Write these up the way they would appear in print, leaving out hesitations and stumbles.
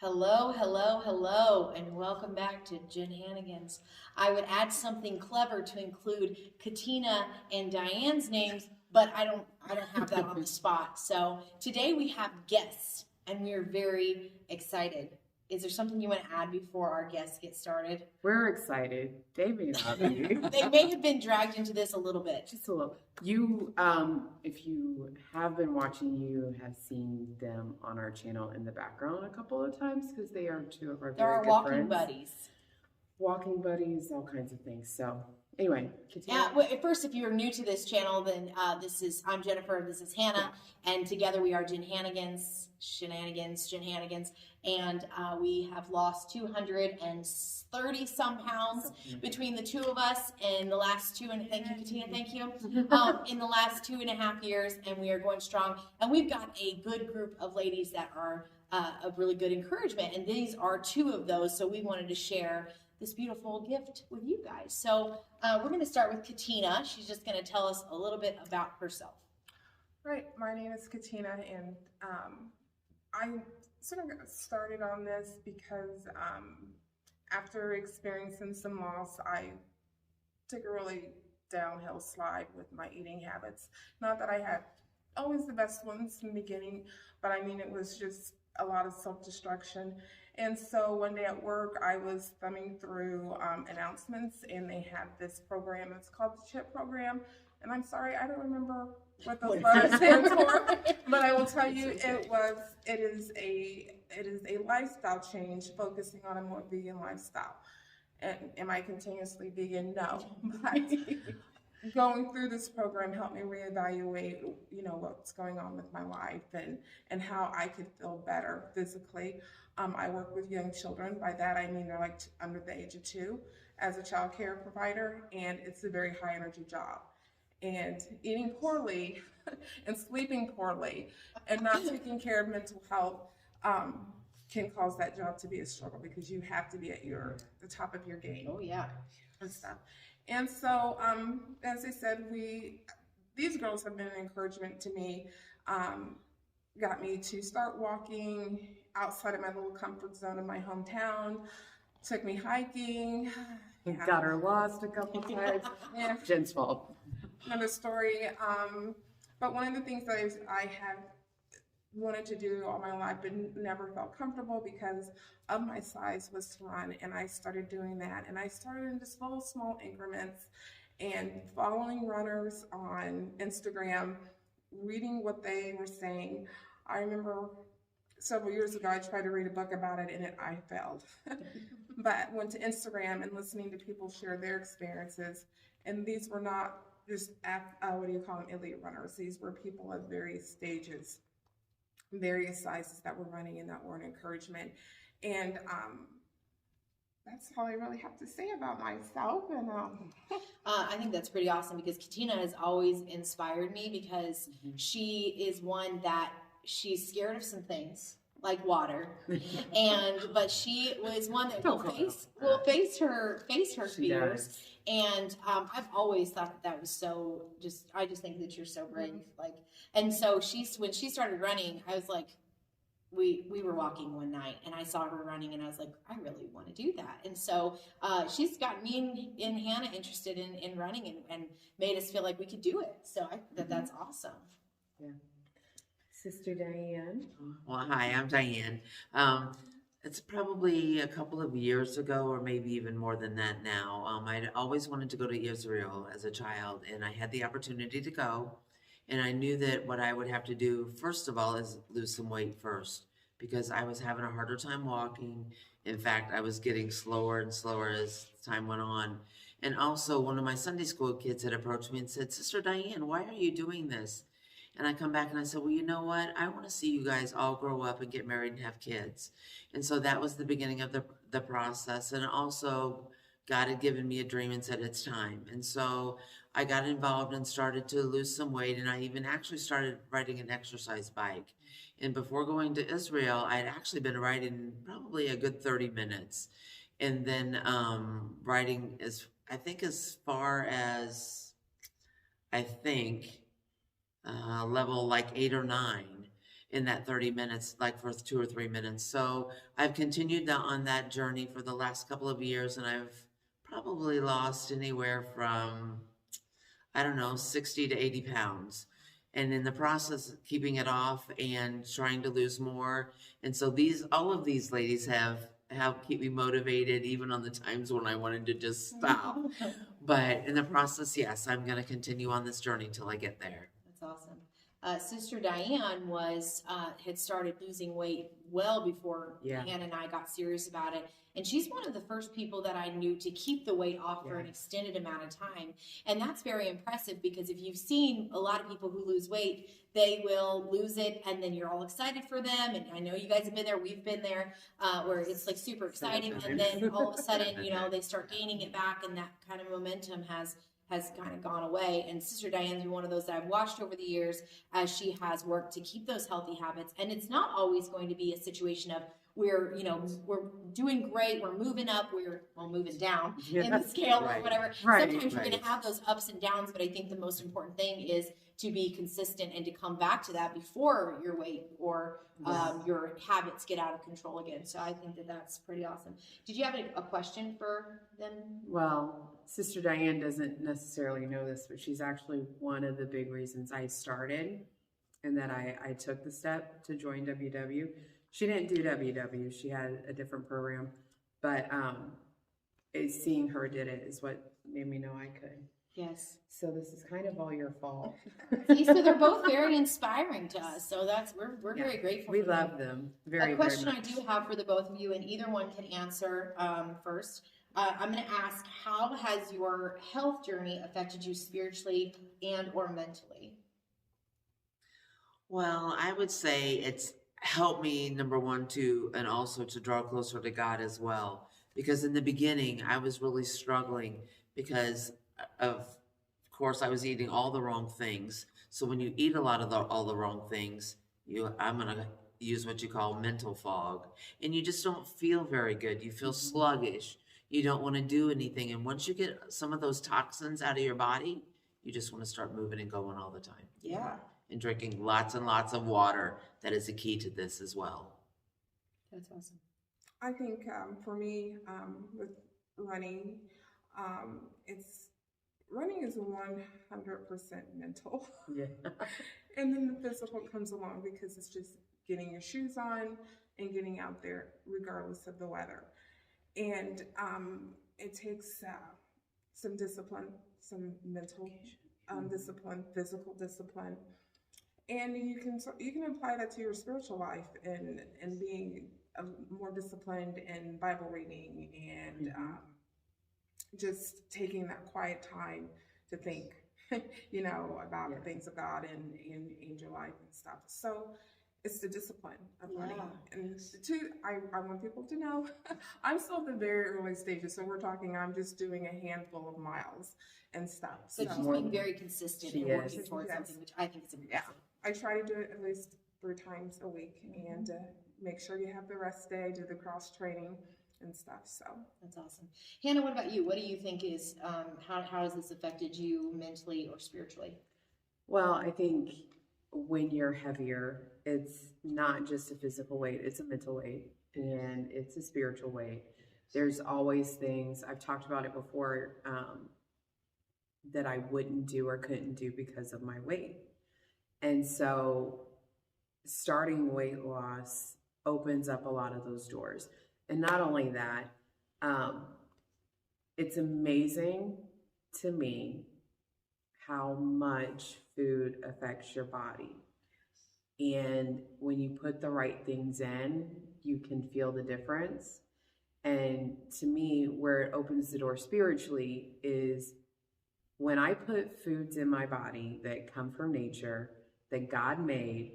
Hello, hello, hello, and welcome back to JenHannagans. I would add something clever to include Katina and Diane's names, but I don't have that on the spot. So today we have guests, and we are very excited. Is there something you want to add before our guests get started? We're excited. They may not be. They may have been dragged into this a little bit. Just a little. If you have been watching, you have seen them on our channel in the background a couple of times because they are two of our They're very our good walking friends. buddies. Walking buddies, all kinds of things. So anyway, Yeah. Well, first, if you're new to this channel, then I'm Jennifer. This is Hannah, and together we are JenHannagans, JenHannagans, and we have lost 230 some pounds between the two of us in the last thank you, Katina, thank you, in the last 2.5 years, and we are going strong. And we've got a good group of ladies that are of really good encouragement, and these are two of those. So we wanted to share this beautiful gift with you guys. So we're going to start with Katina. She's just going to tell us a little bit about herself. Right, my name is Katina, and I sort of got started on this because after experiencing some loss, I took a really downhill slide with my eating habits. Not that I had always the best ones in the beginning, but I mean, it was just a lot of self-destruction. And so one day at work, I was thumbing through announcements, and they had this program. It's called the CHIP program. And I'm sorry, I don't remember what those letters stand for, but I will tell you, it is a lifestyle change focusing on a more vegan lifestyle. And am I continuously vegan? No, but going through this program helped me reevaluate, what's going on with my life and how I could feel better physically. I work with young children. By that I mean they're like under the age of 2 as a child care provider, and it's a very high energy job. And eating poorly and sleeping poorly and not taking care of mental health can cause that job to be a struggle because you have to be at the top of your game. Oh yeah, and stuff. And so, as I said, these girls have been an encouragement to me. Got me to start walking outside of my little comfort zone in my hometown. Took me hiking. got her lost a couple times. Yeah. Jen's fault. Another story. But one of the things that I have wanted to do all my life but never felt comfortable because of my size was to run, and I started doing that, and I started in just little small increments and following runners on Instagram, reading what they were saying. I remember several years ago I tried to read a book about it, and I failed. But went to Instagram and listening to people share their experiences, and these were not just elite runners. These were people of various stages, various sizes that were running, and that were an encouragement. And that's all I really have to say about myself. And I think that's pretty awesome because Katina has always inspired me because she is one that she's scared of some things like water, but she was one that will face her fears. And I've always thought that was so I just think that you're so brave. And so when she started running, I was like, we were walking one night and I saw her running and I was like, I really want to do that. And so she's got me and Hannah interested in running and made us feel like we could do it. So I think that's awesome. Yeah. Sister Dianne. Well, hi, I'm Dianne. It's probably a couple of years ago, or maybe even more than that now. I'd always wanted to go to Israel as a child, and I had the opportunity to go. And I knew that what I would have to do, first of all, is lose some weight first, because I was having a harder time walking. In fact, I was getting slower and slower as time went on. And also, one of my Sunday school kids had approached me and said, Sister Dianne, why are you doing this? And I come back and I said, well, you know what? I want to see you guys all grow up and get married and have kids. And so that was the beginning of the process. And also, God had given me a dream and said, it's time. And so I got involved and started to lose some weight. And I even actually started riding an exercise bike. And before going to Israel, I had actually been riding probably a good 30 minutes. And then riding as far as, level like 8 or 9. in that 30 minutes, like for 2 or 3 minutes. So I've continued on that journey for the last couple of years, and I've probably lost anywhere from, I don't know, 60 to 80 pounds. And in the process, keeping it off and trying to lose more. And so all of these ladies have keep me motivated even on the times when I wanted to just stop. But in the process, yes, I'm going to continue on this journey till I get there. That's awesome. Sister Dianne had started losing weight well before Hannah and I got serious about it. And she's one of the first people that I knew to keep the weight off for an extended amount of time. And that's very impressive, because if you've seen a lot of people who lose weight, they will lose it and then you're all excited for them. And I know you guys have been there, we've been there, where it's like super exciting. And then all of a sudden, they start gaining it back, and that kind of momentum has kind of gone away. And Sister Dianne's been one of those that I've watched over the years as she has worked to keep those healthy habits. And it's not always going to be a situation of we're doing great, we're moving up, we're moving down in the scale or whatever. Sometimes you're going to have those ups and downs, but I think the most important thing is to be consistent and to come back to that before your weight or your habits get out of control again. So I think that's pretty awesome. Did you have a question for them? Well, Sister Dianne doesn't necessarily know this, but she's actually one of the big reasons I started and that I took the step to join WW. She didn't do WW. She had a different program, but seeing her did it is what made me know I could. Yes. So this is kind of all your fault. See, so they're both very inspiring to us. So we're very grateful. We love them very, a question very much. I do have for the both of you, and either one can answer first. I'm going to ask, how has your health journey affected you spiritually and or mentally? Well, I would say it's helped me, number one, and also to draw closer to God as well. Because in the beginning, I was really struggling because of course, I was eating all the wrong things. So when you eat a lot of all the wrong things, I'm going to use what you call mental fog. And you just don't feel very good. You feel sluggish. You don't want to do anything. And once you get some of those toxins out of your body, you just want to start moving and going all the time. Yeah. And drinking lots and lots of water. That is a key to this as well. That's awesome. I think for me, with running, running is 100% mental. Yeah. And then the physical comes along because it's just getting your shoes on and getting out there regardless of the weather. And it takes some discipline, some mental discipline, physical discipline. And you can apply that to your spiritual life and being more disciplined in Bible reading and just taking that quiet time to think, about the things of God and in your life and stuff. So it's the discipline of running. And I want people to know, I'm still at the very early stages. So I'm just doing a handful of miles and stuff. So she's being very consistent and working towards something, which I think is impressive. Yeah. I try to do it at least 3 times a week and make sure you have the rest day, do the cross training and stuff. So that's awesome. Hannah, what about you? What do you think is how has this affected you mentally or spiritually? Well, I think when you're heavier, it's not just a physical weight, it's a mental weight and it's a spiritual weight. There's always things, I've talked about it before, that I wouldn't do or couldn't do because of my weight. And so starting weight loss opens up a lot of those doors. And not only that, it's amazing to me how much food affects your body. And when you put the right things in, you can feel the difference. And to me, where it opens the door spiritually is when I put foods in my body that come from nature, that God made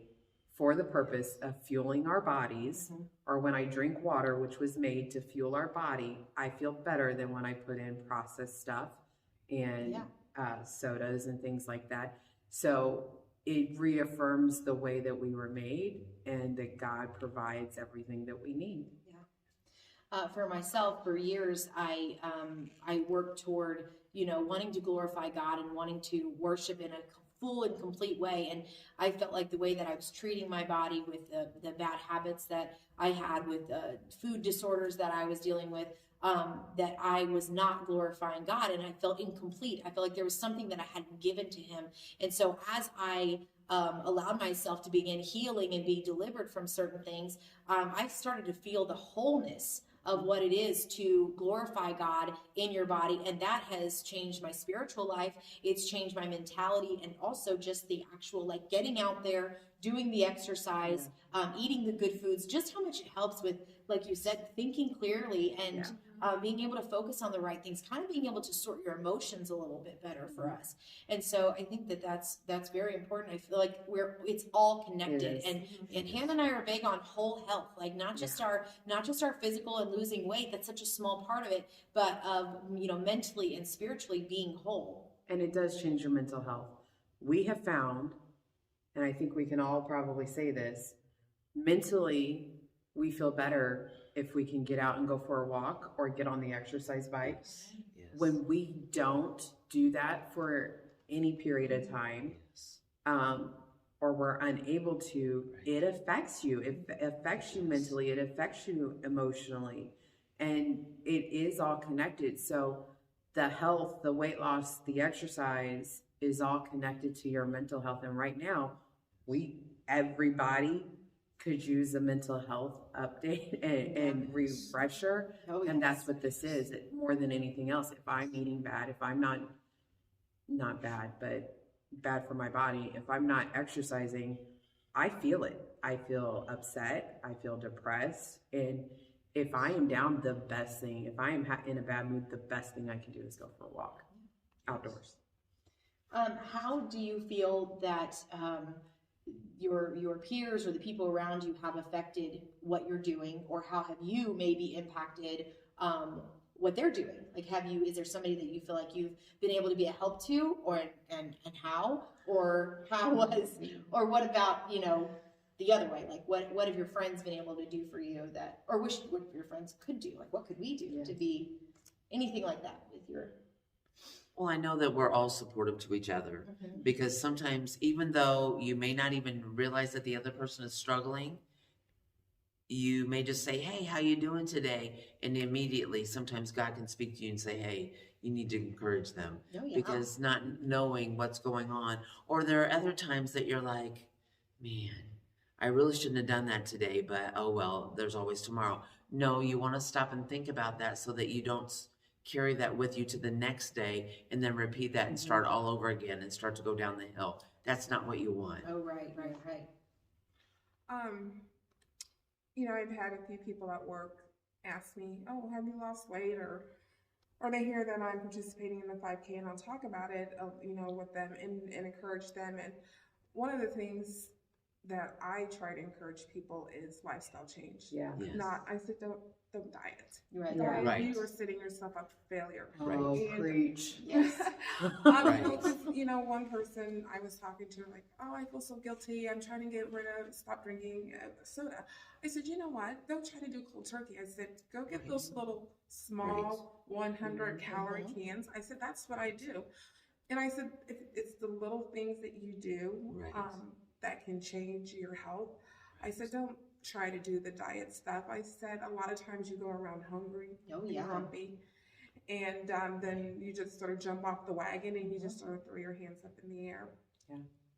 for the purpose of fueling our bodies, or when I drink water, which was made to fuel our body, I feel better than when I put in processed stuff and sodas and things like that. So it reaffirms the way that we were made and that God provides everything that we need. For myself, for years, I worked toward, wanting to glorify God and wanting to worship in a full and complete way. And I felt like the way that I was treating my body with the bad habits that I had, with food disorders that I was dealing with, that I was not glorifying God, and I felt incomplete. I felt like there was something that I hadn't given to him. And so as I allowed myself to begin healing and be delivered from certain things, I started to feel the wholeness of what it is to glorify God in your body. And that has changed my spiritual life. It's changed my mentality, and also just the actual, like, getting out there, doing the exercise, eating the good foods, just how much it helps with, like you said, thinking clearly and being able to focus on the right things, kind of being able to sort your emotions a little bit better for us. And so I think that that's very important. I feel like it's all connected. And Hannah and I are big on whole health, like not just our physical and losing weight. That's such a small part of it, but mentally and spiritually being whole. And it does change your mental health. We have found, and I think we can all probably say this, mentally, we feel better if we can get out and go for a walk or get on the exercise bike. Yes. When we don't do that for any period of time, or we're unable to, it affects you. It affects you mentally. It affects you emotionally. And it is all connected. So the health, the weight loss, the exercise is all connected to your mental health. And right now, everybody could use a mental health update and refresher. And that's what this is, more than anything else. If I'm eating bad, if I'm not bad, but bad for my body, if I'm not exercising, I feel it. I feel upset. I feel depressed. And if I am down, the best thing, if I am in a bad mood, the best thing I can do is go for a walk outdoors. How do you feel that your peers or the people around you have affected what you're doing, or how have you maybe impacted what they're doing? Like, is there somebody that you feel like you've been able to be a help to, and how, or what about, the other way? Like, what have your friends been able to do for you that, or what your friends could do? Like, what could we do to be anything like that with your... Well, I know that we're all supportive to each other, because sometimes, even though you may not even realize that the other person is struggling, you may just say, "Hey, how you doing today?" And immediately, sometimes God can speak to you and say, "Hey, you need to encourage them," because not knowing what's going on. Or there are other times that you're like, "Man, I really shouldn't have done that today, but oh well, there's always tomorrow." No, you want to stop and think about that so that you don't carry that with you to the next day and then repeat that and start all over again and start to go down the hill. That's not what you want. Oh, right. I've had a few people at work ask me, "Oh, have you lost weight?" Or they hear that I'm participating in the 5K, and I'll talk about it, with them and encourage them. And one of the things that I try to encourage people is lifestyle change. Yeah. Yes. I said, don't diet. Right. Diet, Right. you are setting yourself up for failure. Oh, preach. Yes. One person I was talking to, like, "Oh, I feel so guilty. I'm trying to stop drinking soda." I said, "You know what? Don't try to do cold turkey." I said, "Go get those little small 100 calorie cans." I said, "That's what I do." And I said, it's the little things that you do that can change your health. I said, don't try to do the diet stuff. I said, a lot of times you go around hungry, grumpy, and then you just sort of jump off the wagon and you just sort of throw your hands up in the air. Yeah.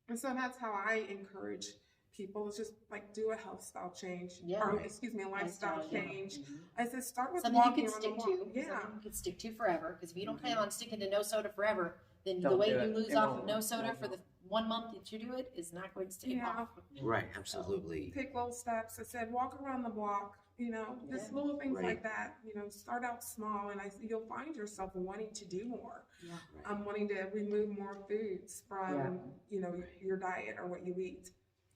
And so that's how I encourage people, is just like do a health style change, a lifestyle change. I said, start with something walking you can stick to. something you can stick to forever. Because if you don't plan on sticking to no soda forever, then Don't the weight do you it. lose It off won't. of no soda for the 1 month that you do it is not going to stay off. Right, absolutely. Take little steps. I said, walk around the block, just little things like that. Start out small, and you'll find yourself wanting to do more. I'm wanting to remove more foods from, your diet or what you eat.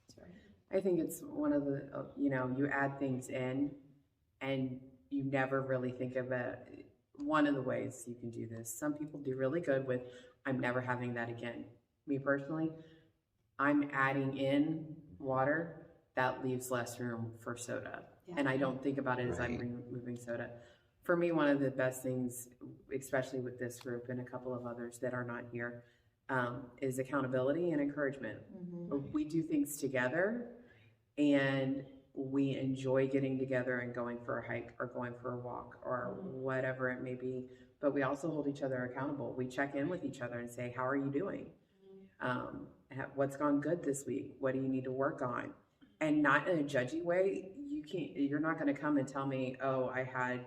That's right. I think it's one of the, you add things in and you never really think of it. One of the ways you can do this, some people do really good with, "I'm never having that again." Me personally, I'm adding in water, that leaves less room for soda. And I don't think about it as I'm removing soda. For me, one of the best things, especially with this group and a couple of others that are not here, is accountability and encouragement. Mhm. We do things together, and we enjoy getting together and going for a hike or going for a walk or whatever it may be. But we also hold each other accountable. We check in with each other and say, how are you doing? What's gone good this week? What do you need to work on? And not in a judgy way. You're not going to come and tell me, oh, I had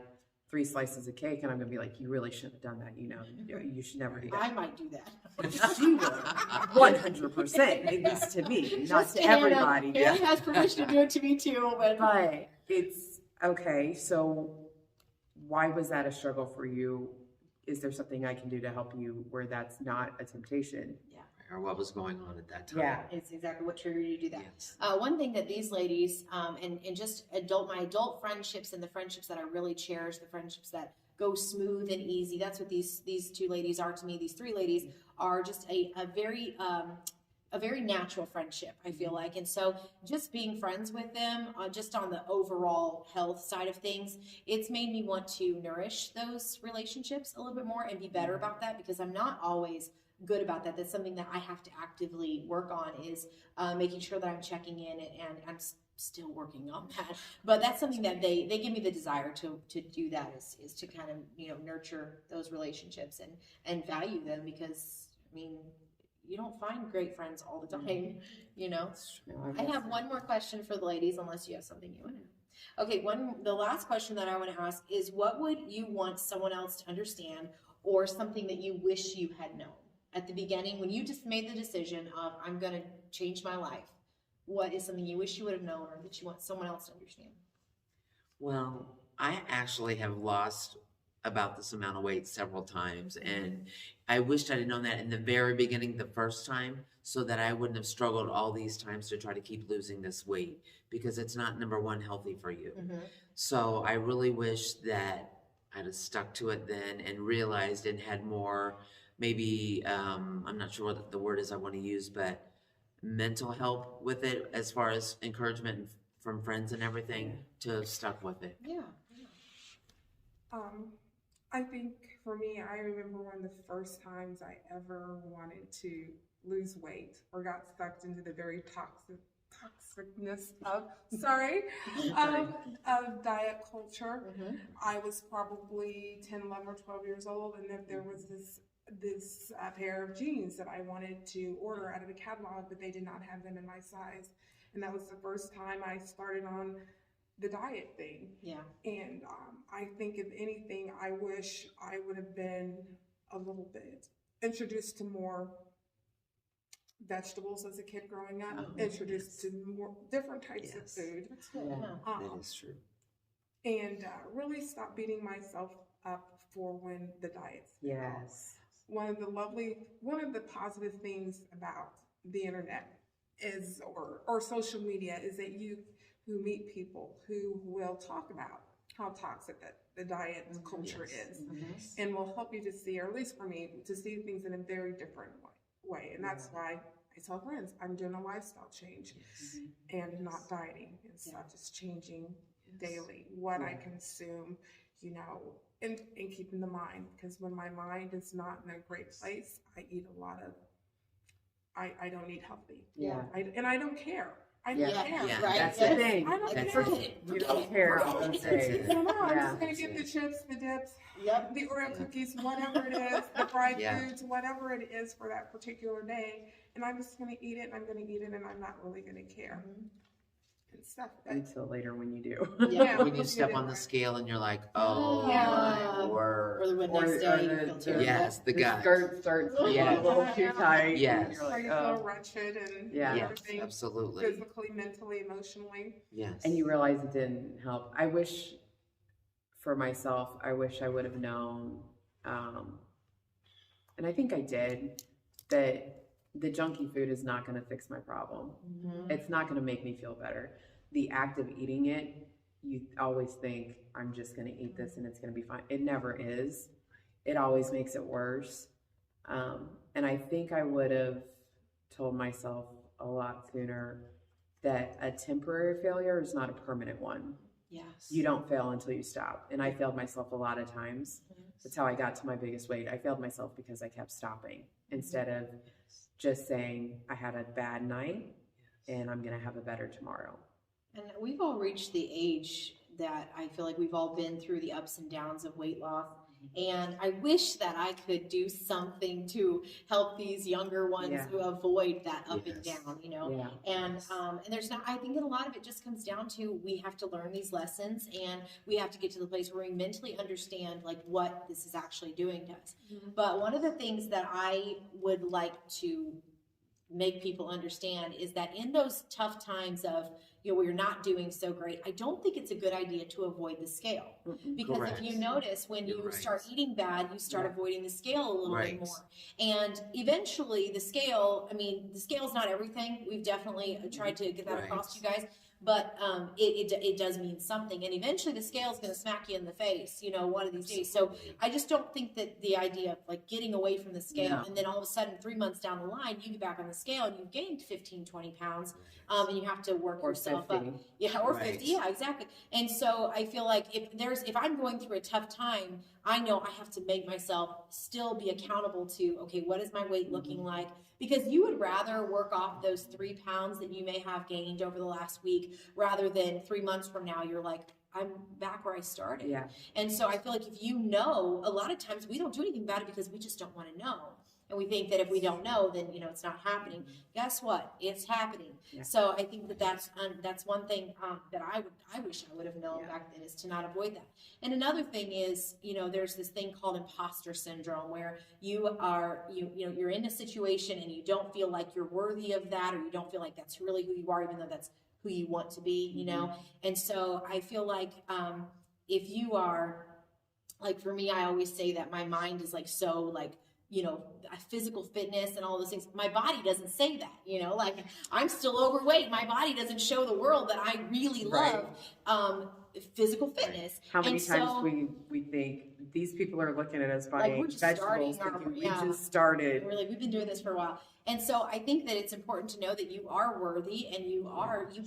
3 slices of cake, and I'm going to be like, you really shouldn't have done that. You should never do that. I might do that. She would, 100%, at least to me, not Just to Hannah. everybody. Hannah has permission to do it to me too, But it's okay. So why was that a struggle for you? Is there something I can do to help you where that's not a temptation? Or what was going on at that time? Yeah. it's exactly what triggered you to do that. Yes. One thing that these ladies, and just my adult friendships and the friendships that I really cherish, the friendships that go smooth and easy. That's what these 2 ladies are to me. These 3 ladies are just a very natural friendship, I feel like. And so just being friends with them, just on the overall health side of things, it's made me want to nourish those relationships a little bit more and be better about that, because I'm not always good about that. That's something that I have to actively work on, is making sure that I'm checking in, and I'm still working on that. But that's something that they give me the desire to do that, is to kind of, nurture those relationships and value them, because I mean, you don't find great friends all the time, I have one more question for the ladies, unless you have something you want to. Okay, the last question that I want to ask is, what would you want someone else to understand, or something that you wish you had known at the beginning when you just made the decision of, I'm going to change my life? What is something you wish you would have known, or that you want someone else to understand? Well, I actually have lost about this amount of weight several times, and I wished I'd known that in the very beginning, the first time, so that I wouldn't have struggled all these times to try to keep losing this weight, because it's not, number one, healthy for you. So I really wish that I'd have stuck to it then and realized and had more, maybe, I'm not sure what the word is I want to use, but mental help with it, as far as encouragement from friends and everything, to have stuck with it. Yeah. I think for me, I remember one of the first times I ever wanted to lose weight, or got sucked into the very toxicness of diet culture. I was probably 10, 11, or 12 years old, and then there was this pair of jeans that I wanted to order out of the catalog, but they did not have them in my size. And that was the first time I started on the diet thing. Yeah. And I think, if anything, I wish I would have been a little bit introduced to more vegetables as a kid growing up, introduced to more different types of food. That's good. That is true. And really stop beating myself up for when the diets fail. Yes. One of the positive things about the internet is, or social media, is that you meet people who will talk about how toxic the diet culture is, and will help you to see, or at least for me, to see things in a very different way. And that's why I tell friends, I'm doing a lifestyle change and not dieting and stuff, just changing daily what I consume, and keeping the mind, because when my mind is not in a great place, I eat a lot of, I don't eat healthy. Yeah. And I don't care. I don't Yeah. care. Yeah. Right. That's the thing. I don't That's care. it. You don't care all those days. No, I'm Yeah. just going to get the chips, the dips, Yep. the Oreo cookies, whatever it is, the fried Yeah. foods, whatever it is for that particular day. And I'm just going to eat it, and I'm going to eat it, and I'm not really going to care. And stuff. Until later when you do. Yeah. When you step on the scale and you're like, oh Yeah. my word. Or the next day you feel terrible. Yes, the gut. skirt starts to get Yes. a little too tight. Yes. And you're Or like, you feel oh. wretched and Yeah. Yes, everything, absolutely. physically, mentally, emotionally. Yes. And you realize it didn't help. I wish, for myself, I wish I would have known, and I think I did, that the junky food is not going to fix my problem. It's not going to make me feel better. The act of eating it, you always think, I'm just going to eat this and it's going to be fine. It never is. It always makes it worse. And I think I would have told myself a lot sooner that a temporary failure is not a permanent one. Yes. You don't fail until you stop. And I failed myself a lot of times. That's how I got to my biggest weight. I failed myself because I kept stopping instead of just saying I had a bad night and I'm going to have a better tomorrow. And we've all reached the age that I feel like we've all been through the ups and downs of weight loss. And I wish that I could do something to help these younger ones who avoid that up and down, you know. And there's not. I think that a lot of it just comes down to we have to learn these lessons, and we have to get to the place where we mentally understand like what this is actually doing to us. But one of the things that I would like to make people understand is that in those tough times of, you know, where you're not doing so great, I don't think it's a good idea to avoid the scale. Because if you notice, when you start eating bad, you start avoiding the scale a little bit more. And eventually the scale, I mean, the scale is not everything. We've definitely tried to get that across to you guys. But it does mean something. And eventually the scale is going to smack you in the face, you know, one of these days. So I just don't think that the idea of like getting away from the scale and then all of a sudden 3 months down the line, you get back on the scale and you've gained 15, 20 pounds and you have to work yourself 50. up. Yeah, or 50. Yeah, exactly. And so I feel like if I'm going through a tough time, I know I have to make myself still be accountable to, okay, what is my weight looking like? Because you would rather work off those 3 pounds that you may have gained over the last week rather than 3 months from now, you're like, I'm back where I started. Yeah. And so I feel like if you know, a lot of times we don't do anything about it because we just don't want to know. And we think that if we don't know, then, you know, it's not happening. Guess what? It's happening. Yeah. So I think that that's one thing that I wish I would have known back then, is to not avoid that. And another thing is, you know, there's this thing called Imposter Syndrome, where you're in a situation and you don't feel like you're worthy of that, or you don't feel like that's really who you are, even though that's who you want to be, you know. And so I feel like if you are, like for me, I always say that my mind is like so like, you know, physical fitness and all those things. My body doesn't say that, you know, like I'm still overweight. My body doesn't show the world that I really love physical fitness. How many times we think these people are looking at us buying vegetables thinking we just started. Really, we've been doing this for a while. And so I think that it's important to know that you are worthy and you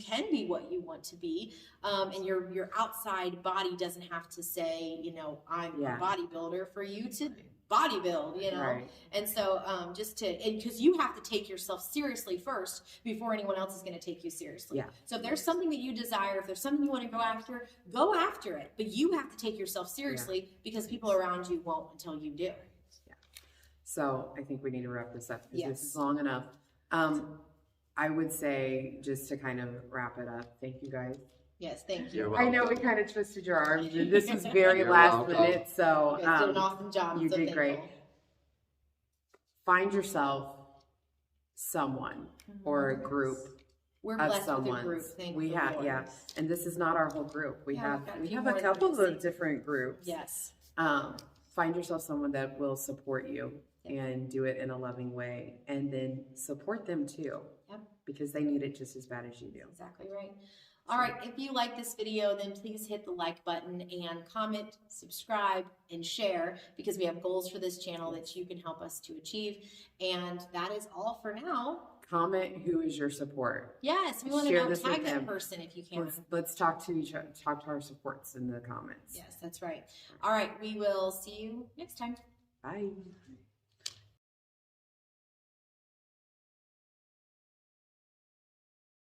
can be what you want to be. And your outside body doesn't have to say, you know, I'm a bodybuilder for you to bodybuild, you know. And so because you have to take yourself seriously first before anyone else is going to take you seriously. So if there's something that you desire, if there's something you want to go after it, but you have to take yourself seriously because people around you won't until you do. So I think we need to wrap this up because this is long enough. I would say, just to kind of wrap it up, thank you guys. Yes, thank you. I know we kind of twisted your arm. This was very last minute, so you guys did an awesome job. You did great. Find yourself someone or a group. We're of blessed someone. with a group. Thank we you, have, Lord. and this is not our whole group. We have more a couple of different groups. Yes. Find yourself someone that will support you and do it in a loving way, and then support them too. Because they need it just as bad as you do. Exactly right. All right, if you like this video, then please hit the like button and comment, subscribe, and share, because we have goals for this channel that you can help us to achieve. And that is all for now. Comment who is your support. Yes, we want to know, tag that person if you can. Let's talk to each other, talk to our supports in the comments. Yes, that's right. All right, we will see you next time. Bye.